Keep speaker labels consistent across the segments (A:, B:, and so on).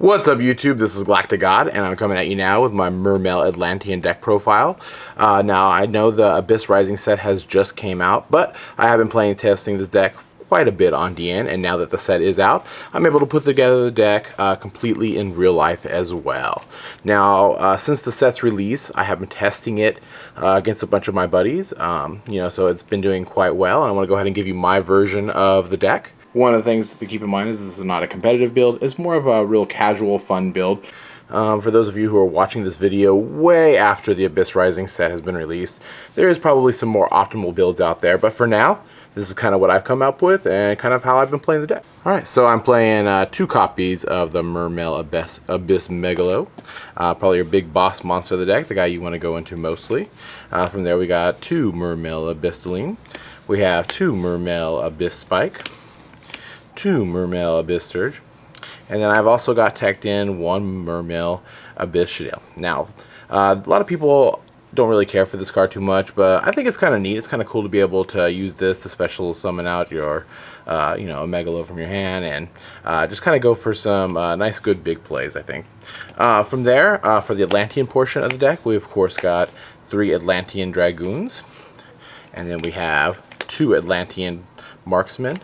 A: What's up YouTube, this is Galactigod, and I'm coming at you now with my Mermail Atlantean deck profile. Now I know the Abyss Rising set has just came out, but I have been testing this deck quite a bit on Djinn, and now that the set is out, I'm able to put together the deck completely in real life as well. Now, since the set's release, I have been testing it against a bunch of my buddies, so it's been doing quite well, and I want to go ahead and give you my version of the deck. One of the things to keep in mind is this is not a competitive build. It's more of a real casual, fun build. For those of you who are watching this video way after the Abyss Rising set has been released, there is probably some more optimal builds out there. But for now, this is kind of what I've come up with and kind of how I've been playing the deck. Alright, so I'm playing 2 copies of the Mermail Abyssmegalo. Probably your big boss monster of the deck, the guy you want to go into mostly. From there we got 2 Mermail Abysslinde. We have 2 Mermail Abysspike. 2 Mermail Abyssturge, and then I've also got teched in 1 Mermail Abysshilde. Now, a lot of people don't really care for this card too much, but I think it's kind of neat. It's kind of cool to be able to use this to special summon out your, a Megalo from your hand, and just kind of go for some nice, good, big plays, I think. From there, for the Atlantean portion of the deck, we of course got 3 Atlantean Dragoons, and then we have 2 Atlantean Marksmen,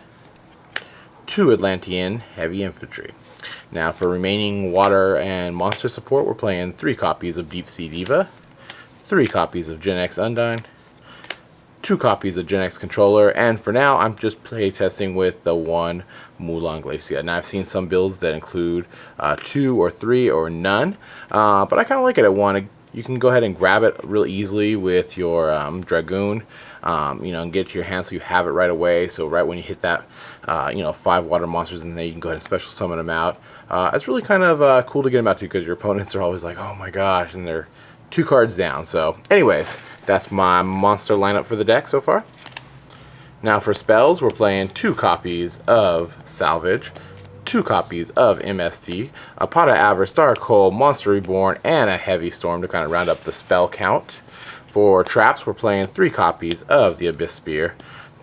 A: 2 Atlantean Heavy Infantry. Now for remaining water and monster support, we're playing 3 copies of Deep Sea Diva, 3 copies of Genex Undine, 2 copies of Genex Controller, and for now I'm just play testing with the 1 Moulinglace. Now I've seen some builds that include 2 or 3 or none, but I kind of like it at 1. You can go ahead and grab it real easily with your Dragoon, and get it to your hand so you have it right away. So right when you hit that, 5 water monsters in there, you can go ahead and special summon them out. It's really kind of cool to get them out too, because your opponents are always like, oh my gosh, and they're 2 cards down. So anyways, that's my monster lineup for the deck so far. Now for spells, we're playing 2 copies of Salvage, 2 copies of MST, a Pot of Avarice, Monster Reborn, and a Heavy Storm to kind of round up the spell count. For traps, we're playing 3 copies of the Abyss Spear,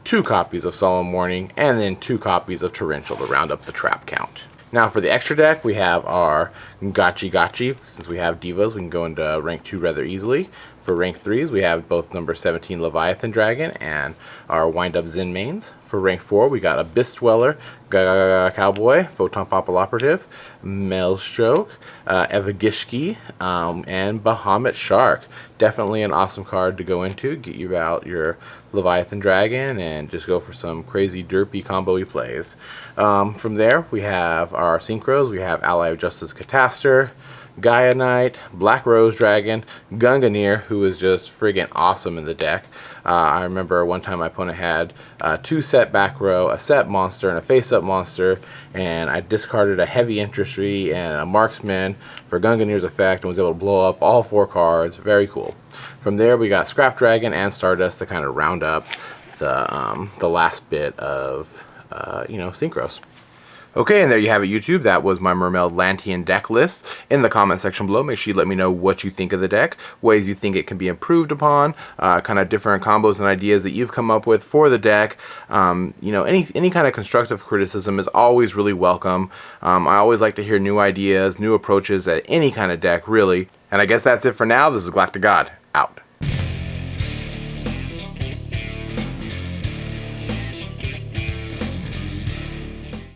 A: 2 copies of Solemn Warning, and then 2 copies of Torrential to round up the trap count. Now for the extra deck, we have our Gachi. Since we have Divas, we can go into rank 2 rather easily. For rank 3s, we have both number 17 Leviathan Dragon and our Wind-Up Zenmaines. For rank 4, we got Abyss Dweller, Gagaga Cowboy, Photon Papilloperative, Maestroke, Evigishki, and Bahamut Shark. Definitely an awesome card to go into. Get you out your Leviathan Dragon and just go for some crazy derpy combo-y plays. From there, we have our Synchros. We have Ally of Justice Catastor, Gaia Knight, Black Rose Dragon, Gunganir, who is just friggin' awesome in the deck. I remember one time my opponent had 2 set back row, a set monster, and a face-up monster, and I discarded a Heavy Infantry and a Marksman for Gunganir's effect and was able to blow up all 4 cards. Very cool. From there, we got Scrap Dragon and Stardust to kind of round up the last bit of, Synchros. Okay, and there you have it, YouTube. That was my Mermail Atlantean deck list. In the comment section below, make sure you let me know what you think of the deck, ways you think it can be improved upon, kind of different combos and ideas that you've come up with for the deck. Any kind of constructive criticism is always really welcome. I always like to hear new ideas, new approaches at any kind of deck, really. And I guess that's it for now. This is Galactigod.